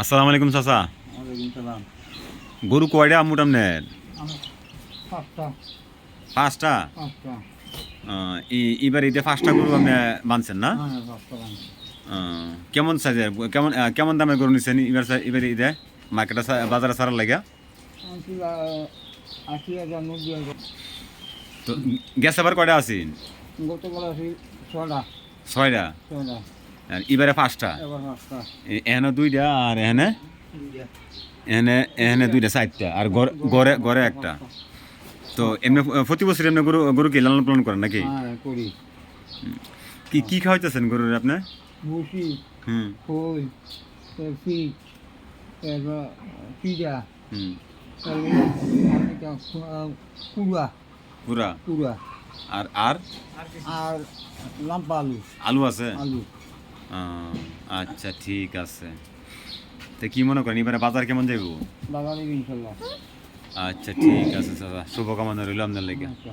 আসসালামু আলাইকুম চাচা। ওয়ালাইকুম সালাম। গরু কয়টা আমুট আপনার? আমার পাঁচটা পাঁচটা। পাঁচটা এবার ঈদে পাঁচটা গরু আপনি বানছেন না? হ্যাঁ পাঁচটা বানিয়েছি। কেমন সাইজের কেমন দামের গরু নিচ্ছেন এবার ঈদে মার্কেটে বাজারে ছাড়ার লাগা? আমি ছিল ৮০,০০০ ৯০,০০০। তো গ্যাস আবার কয়টা আছেন? গতকাল আছি ছটা ছয়টা। ছটা আর এবারে পাঁচটা। এবার পাঁচটা এখানে দুইটা আর এখানে দুইটা। এখানে এখানে দুইটা চারটা আর গড়ে গড়ে একটা। তো এমনি প্রতি বছর এমনি গরু গরু কি লালন পালন করেন নাকি? হ্যাঁ করি। কি কি খাওয়াইতেছেন গরুর আপনি? ভুসি, হুম খোল, ফিট, তারপর পিজা, হুম কুড়া পুরা। কুড়া আর আর আর লাম্পা আলু আলু আছে? আলু। আচ্ছা ঠিক আছে। তো কি মনে করেন এবারে বাজার কেমন যাইব? বাগানে ইনশাল্লাহ। আচ্ছা ঠিক আছে চাচা, শুভকামনা রইল আপনার লেগে। আচ্ছা।